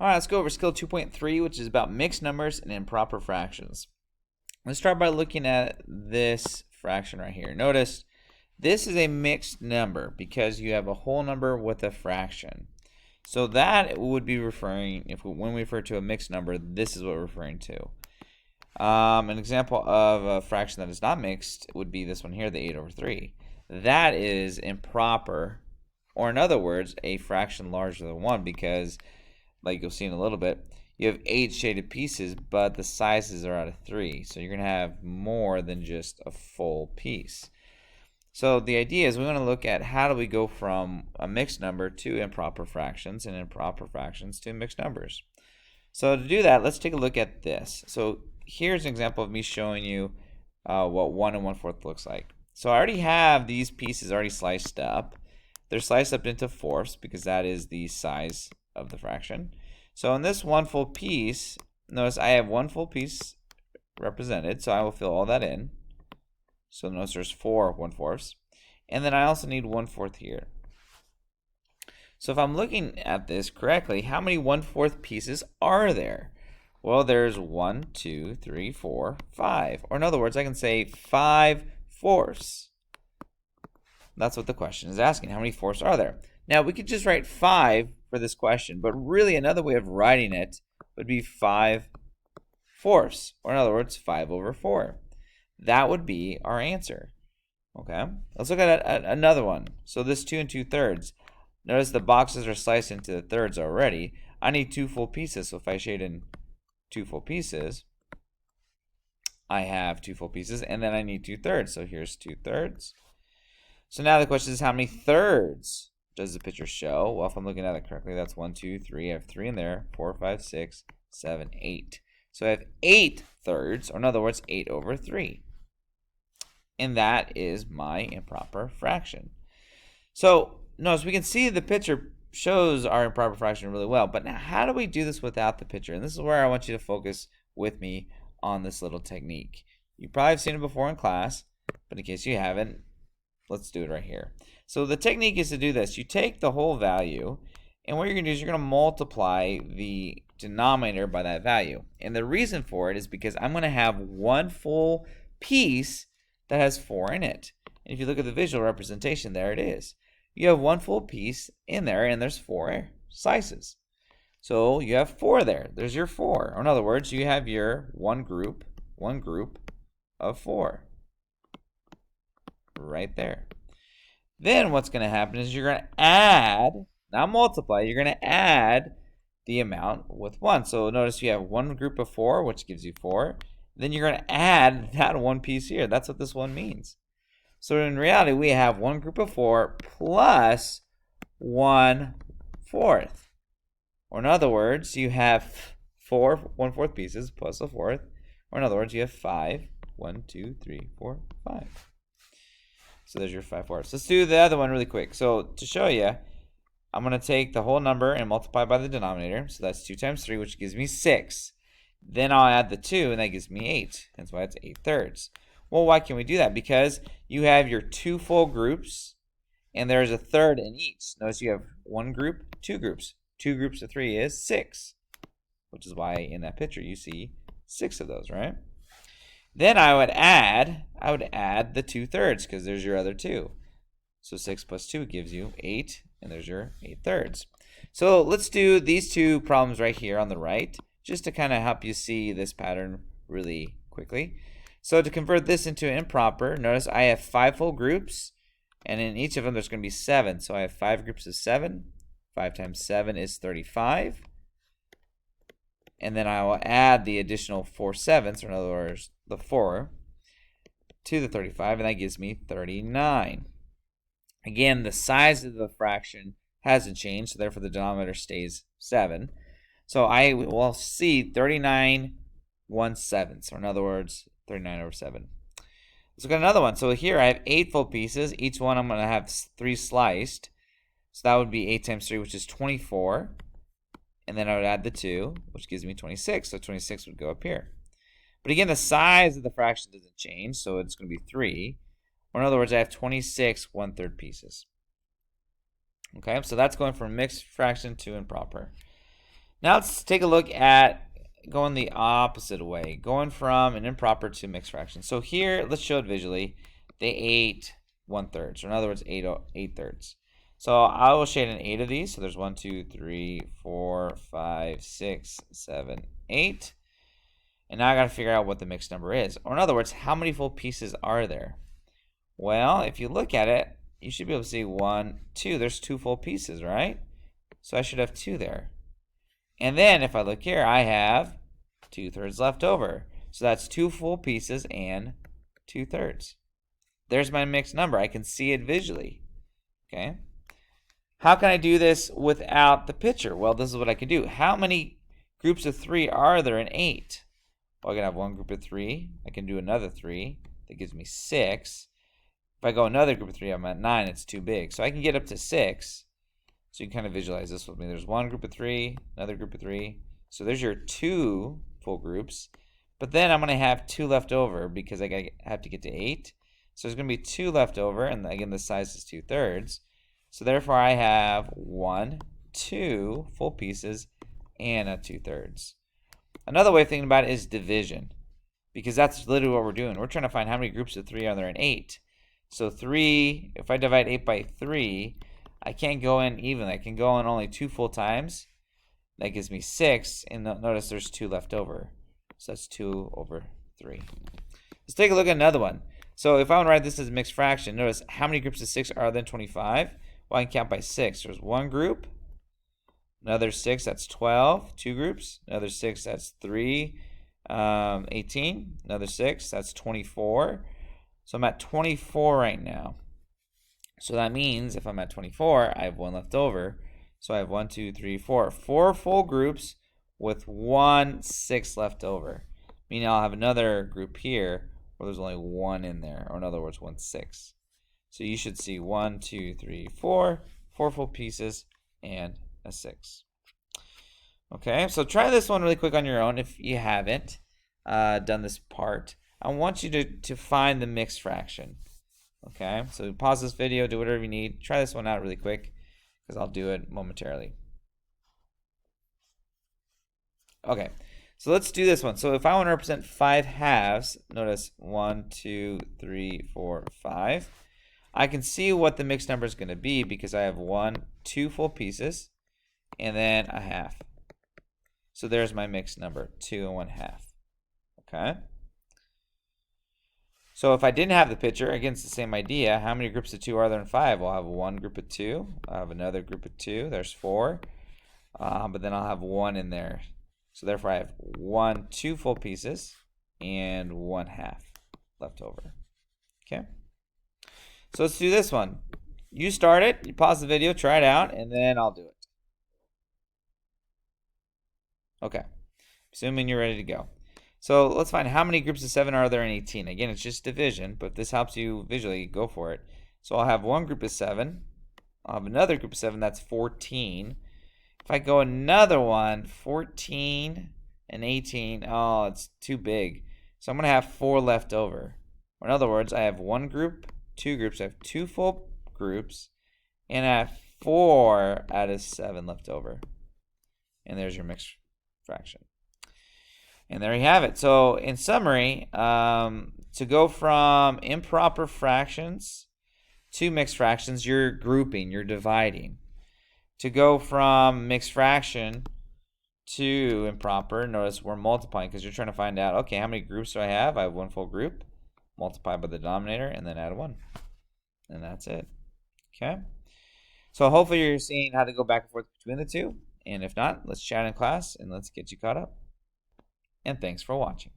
All right, let's go over skill 2.3, which is about mixed numbers and improper fractions. Let's start by looking at this fraction right here. Notice this is a mixed number because you have a whole number with a fraction. So that would be referring, when we refer to a mixed number, this is what we're referring to. An example of a fraction that is not mixed would be this one here, the 8 over 3. That is improper, or in other words, a fraction larger than 1, because, like you'll see in a little bit, you have 8 shaded pieces, but the sizes are out of 3. So you're going to have more than just a full piece. So the idea is we want to look at how do we go from a mixed number to improper fractions and improper fractions to mixed numbers. So to do that, let's take a look at this. So here's an example of me showing you what 1 1/4 looks like. So I already have these pieces already sliced up. They're sliced up into fourths because that is the size of the fraction. So in this 1 full piece, notice I have 1 full piece represented, so I will fill all that in. So notice there's 4 1/4, and then I also need 1/4 here. So if I'm looking at this correctly, how many 1/4 pieces are there? Well, there's 1, 2, 3, 4, 5. Or in other words, I can say 5/4. That's what the question is asking. How many fourths are there? Now, we could just write 5 for this question, but really another way of writing it would be 5/4. Or in other words, 5 over 4. That would be our answer. Okay, let's look at another one. So this 2 2/3. Notice the boxes are sliced into the thirds already. I need 2 full pieces, so if I shade in 2 full pieces, I have 2 full pieces, and then I need 2/3. So here's 2/3. So now the question is, how many thirds does the picture show? Well, if I'm looking at it correctly, that's 1, 2, 3. I have 3 in there. 4, 5, 6, 7, 8. So I have 8 thirds, or in other words, 8 over 3. And that is my improper fraction. So notice we can see the picture shows our improper fraction really well, but now how do we do this without the picture? And this is where I want you to focus with me on this little technique. You probably have seen it before in class, but in case you haven't, let's do it right here. So the technique is to do this. You take the whole value, and what you're going to do is you're going to multiply the denominator by that value. And the reason for it is because I'm going to have 1 full piece that has 4 in it. And if you look at the visual representation, there it is. You have 1 full piece in there, and there's 4 slices. So you have 4 there. There's your 4. Or in other words, you have your one group of 4. Right there. Then what's going to happen is you're going to add, not multiply, you're going to add the amount with 1. So notice you have one group of 4, which gives you 4. Then you're going to add that one piece here. That's what this one means. So in reality, we have one group of 4 plus 1/4. Or in other words, you have 4 1/4 pieces plus a fourth. Or in other words, you have 5. 1, 2, 3, 4, 5. So there's your 5/4. Let's do the other one really quick. So to show you, I'm going to take the whole number and multiply by the denominator. So that's 2 times 3, which gives me 6. Then I'll add the 2, and that gives me 8. That's why it's 8/3. Well, why can we do that? Because you have your 2 full groups, and there's a third in each. Notice you have 1 group, 2 groups. 2 groups of 3 is 6, which is why in that picture you see 6 of those, right? Then I would add the 2/3, because there's your other 2. So 6 plus 2 gives you 8, and there's your 8/3. So let's do these 2 problems right here on the right, just to kind of help you see this pattern really quickly. So to convert this into improper, notice I have 5 full groups, and in each of them there's going to be 7. So I have 5 groups of 7. 5 times 7 is 35. And then I will add the additional 4 sevenths, or in other words, the 4, to the 35, and that gives me 39. Again, the size of the fraction hasn't changed, so therefore the denominator stays 7. So I will see 39 1/7, or in other words, 39 over 7. Let's look at another one. So here I have 8 full pieces. Each one I'm going to have 3 sliced. So that would be 8 times 3, which is 24. And then I would add the 2, which gives me 26. So 26 would go up here. But again, the size of the fraction doesn't change, so it's going to be 3. Or in other words, I have 26 1/3 pieces. Okay, so that's going from mixed fraction to improper. Now let's take a look at going the opposite way, going from an improper to mixed fraction. So here, let's show it visually. They ate 1/3, so in other words, 8/3. So I will shade an 8 of these. So there's 1, 2, 3, 4, 5, 6, 7, 8. And now I got to figure out what the mixed number is. Or in other words, how many full pieces are there? Well, if you look at it, you should be able to see 1, 2. There's 2 full pieces, right? So I should have 2 there. And then if I look here, I have 2/3 left over. So that's 2 full pieces and 2/3. There's my mixed number. I can see it visually. Okay. How can I do this without the picture? Well, this is what I can do. How many groups of 3 are there in 8? Well, I can have one group of 3. I can do another 3. That gives me 6. If I go another group of 3, I'm at 9. It's too big. So I can get up to 6. So you can kind of visualize this with me. There's one group of 3, another group of 3. So there's your 2 full groups. But then I'm going to have 2 left over because I have to get to 8. So there's going to be 2 left over. And again, the size is 2/3. So therefore, I have 1, 2 full pieces and a 2/3. Another way of thinking about it is division, because that's literally what we're doing. We're trying to find how many groups of 3 are there in 8. So 3, if I divide 8 by 3, I can't go in evenly. I can go in only 2 full times. That gives me 6, and notice there's 2 left over. So that's 2/3. Let's take a look at another one. So if I want to write this as a mixed fraction, notice how many groups of 6 are there in 25? Well, I can count by 6. There's one group, another 6, that's 12, 2 groups, another 6, that's 3, 18, another 6, that's 24. So I'm at 24 right now. So that means if I'm at 24, I have 1 left over. So I have 1, 2, 3, 4. 4 full groups with 1 6 left over. Meaning I'll have another group here where there's only 1 in there, or in other words, 1 6. So you should see 1, 2, 3, 4, 4 full pieces, and a 6. Okay, so try this one really quick on your own if you haven't done this part. I want you to find the mixed fraction. Okay, so pause this video, do whatever you need. Try this one out really quick because I'll do it momentarily. Okay, so let's do this one. So if I want to represent 5 halves, notice 1, 2, 3, 4, 5. I can see what the mixed number is going to be because I have 1, 2 full pieces, and then a half. So there's my mixed number, 2 and 1/2. Okay. So if I didn't have the picture, again, it's the same idea. How many groups of 2 are there in 5? Well, I'll have one group of 2. I'll have another group of 2. There's 4. But then I'll have 1 in there. So therefore, I have 1, 2 full pieces and 1/2 left over. Okay. So let's do this one. You start it. You pause the video, try it out, and then I'll do it. Okay. Assuming you're ready to go. So let's find how many groups of 7 are there in 18. Again, it's just division, but if this helps you visually, go for it. So I'll have one group of 7. I'll have another group of 7. That's 14. If I go another one, 14 and 18, oh, it's too big. So I'm going to have 4 left over. Or in other words, I have one group, 2 groups. I have 2 full groups, and I have 4 out of 7 left over. And there's your mixed fraction. And there you have it. So in summary, to go from improper fractions to mixed fractions, you're grouping, you're dividing. To go from mixed fraction to improper, notice we're multiplying because you're trying to find out, okay, how many groups do I have? I have one full group. Multiply by the denominator and then add 1. And that's it. Okay? So hopefully you're seeing how to go back and forth between the two. And if not, let's chat in class and let's get you caught up. And thanks for watching.